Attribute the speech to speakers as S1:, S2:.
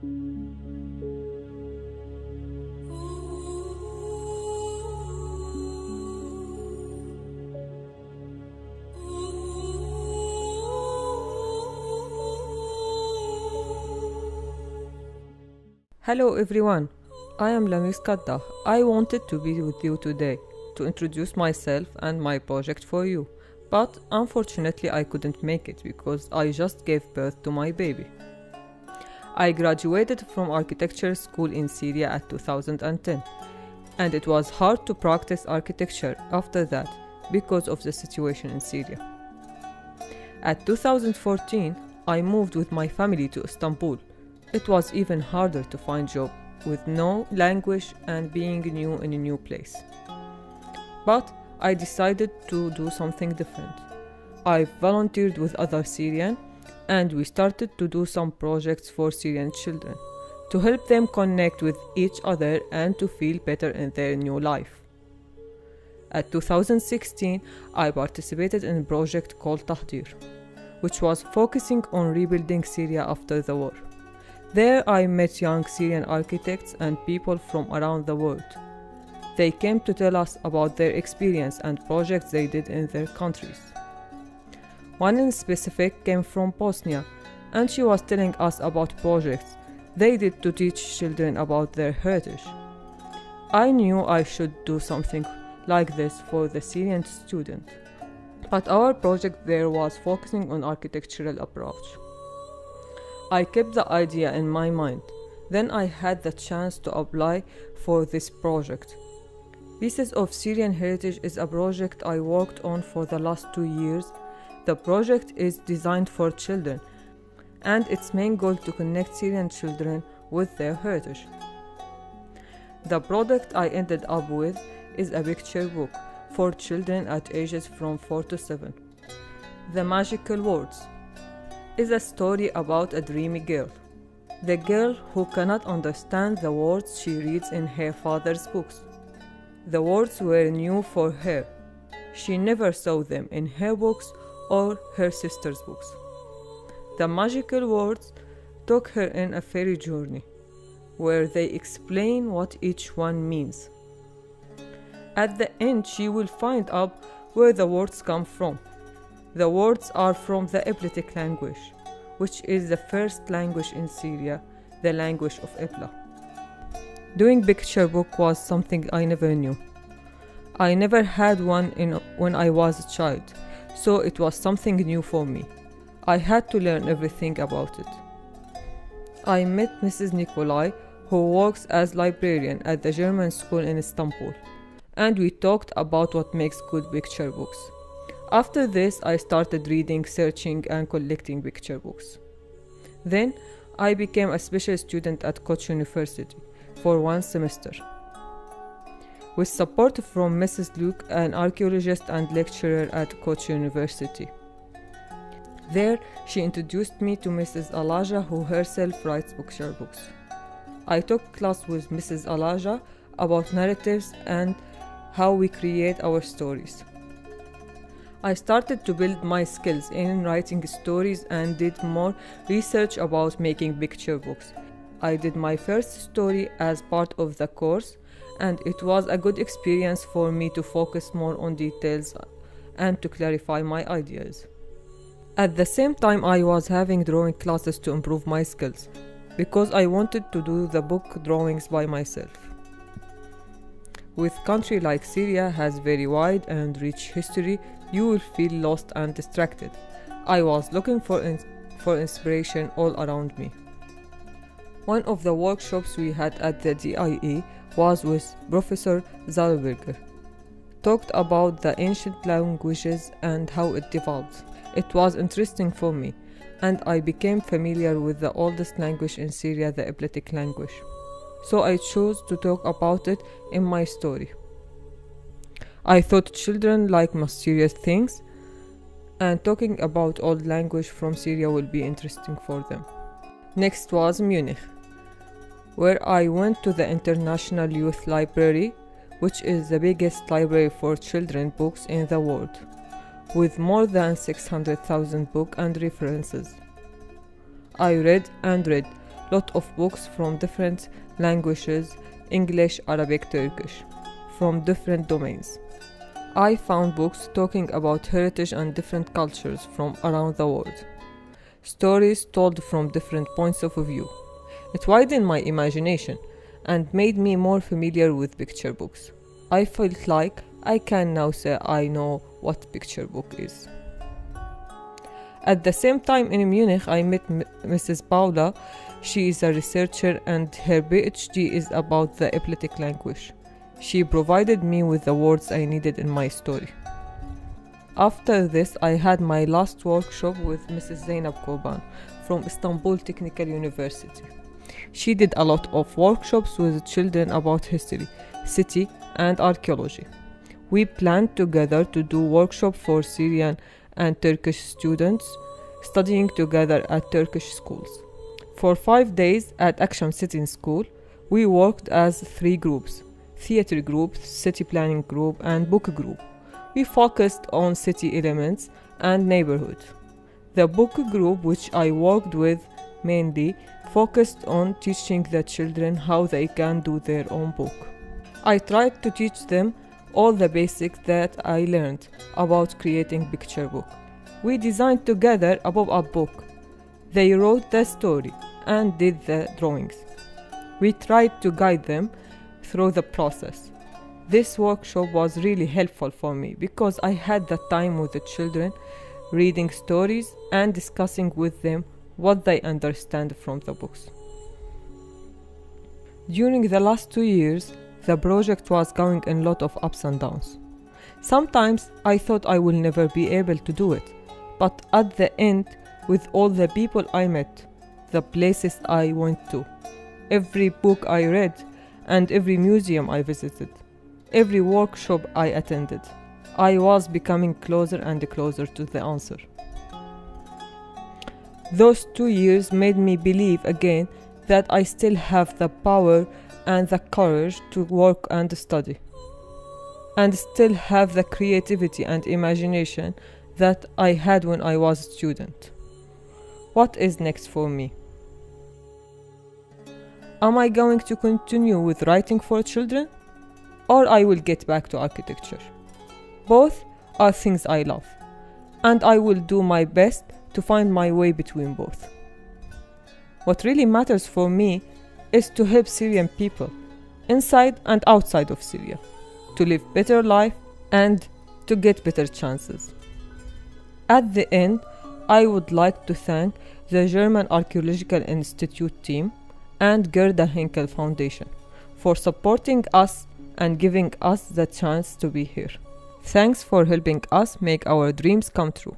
S1: Hello everyone, I am Lamis Kadah. I wanted to be with you today to introduce myself and my project for you, but unfortunately I couldn't make it because I just gave birth to my baby. I graduated from architecture school in Syria at 2010, and it was hard to practice architecture after that because of the situation in Syria. At 2014, I moved with my family to Istanbul. It was even harder to find a job with no language and being new in a new place. But I decided to do something different. I volunteered with other Syrians and we started to do some projects for Syrian children to help them connect with each other and to feel better in their new life. At 2016, I participated in a project called Tahdir, which was focusing on rebuilding Syria after the war. There I met young Syrian architects and people from around the world. They came to tell us about their experience and projects they did in their countries. One in specific came from Bosnia, and she was telling us about projects they did to teach children about their heritage. I knew I should do something like this for the Syrian student, but our project there was focusing on architectural approach. I kept the idea in my mind. Then I had the chance to apply for this project. Pieces of Syrian Heritage is a project I worked on for the last 2 years. The project is designed for children, and its main goal to connect Syrian children with their heritage. The product I ended up with is a picture book for children at ages from 4 to 7. The Magical Words is a story about a dreamy girl. The girl who cannot understand the words she reads in her father's books. The words were new for her. She never saw them in her books or her sister's books. The magical words took her in a fairy journey, where they explain what each one means. At the end, she will find out where the words come from. The words are from the Ebletic language, which is the first language in Syria, the language of Ebla. Doing picture book was something I never knew. I never had one when I was a child, so it was something new for me. I had to learn everything about it. I met Mrs. Nikolai, who works as librarian at the German school in Istanbul, and we talked about what makes good picture books. After this, I started reading, searching, and collecting picture books. Then, I became a special student at Koç University for 1 semester. With support from Mrs. Luke, an archaeologist and lecturer at Koç University. There, she introduced me to Mrs. Alaja, who herself writes picture books. I took class with Mrs. Alaja about narratives and how we create our stories. I started to build my skills in writing stories and did more research about making picture books. I did my first story as part of the course, and it was a good experience for me to focus more on details and to clarify my ideas. At the same time, I was having drawing classes to improve my skills, because I wanted to do the book drawings by myself. With country like Syria has very wide and rich history, you will feel lost and distracted. I was looking for inspiration all around me. One of the workshops we had at the DAI was with Professor Zalberger. Talked about the ancient languages and how it developed. It was interesting for me, and I became familiar with the oldest language in Syria, the Ebletic language. So I chose to talk about it in my story. I thought children like mysterious things, and talking about old language from Syria will be interesting for them. Next was Munich, where I went to the International Youth Library, which is the biggest library for children books in the world, with more than 600,000 books and references. I read lot of books from different languages, English, Arabic, Turkish, from different domains. I found books talking about heritage and different cultures from around the world. Stories told from different points of view. It widened my imagination and made me more familiar with picture books. I felt like I can now say I know what picture book is. At the same time in Munich, I met Mrs. Paula. She is a researcher and her PhD is about the epileptic language. She provided me with the words I needed in my story. After this, I had my last workshop with Mrs. Zainab Koban from Istanbul Technical University. She did a lot of workshops with children about history, city, and archaeology. We planned together to do workshops for Syrian and Turkish students studying together at Turkish schools. For 5 days at Akşam City School, we worked as 3 groups: theater group, city planning group, and book group. We focused on city elements and neighborhood. The book group, which I worked with mainly, focused on teaching the children how they can do their own book. I tried to teach them all the basics that I learned about creating picture book. We designed together a pop-up book. They wrote the story and did the drawings. We tried to guide them through the process. This workshop was really helpful for me because I had the time with the children, reading stories and discussing with them what they understand from the books. During the last 2 years, the project was going in a lot of ups and downs. Sometimes I thought I will never be able to do it, but at the end, with all the people I met, the places I went to, every book I read, and every museum I visited, every workshop I attended, I was becoming closer and closer to the answer. Those 2 years made me believe again that I still have the power and the courage to work and study, and still have the creativity and imagination that I had when I was a student. What is next for me? Am I going to continue with writing for children? Or I will get back to architecture? Both are things I love, and I will do my best to find my way between both. What really matters for me is to help Syrian people, inside and outside of Syria, to live better life and to get better chances. At the end, I would like to thank the German Archaeological Institute team and Gerda Henkel Foundation for supporting us and giving us the chance to be here. Thanks for helping us make our dreams come true.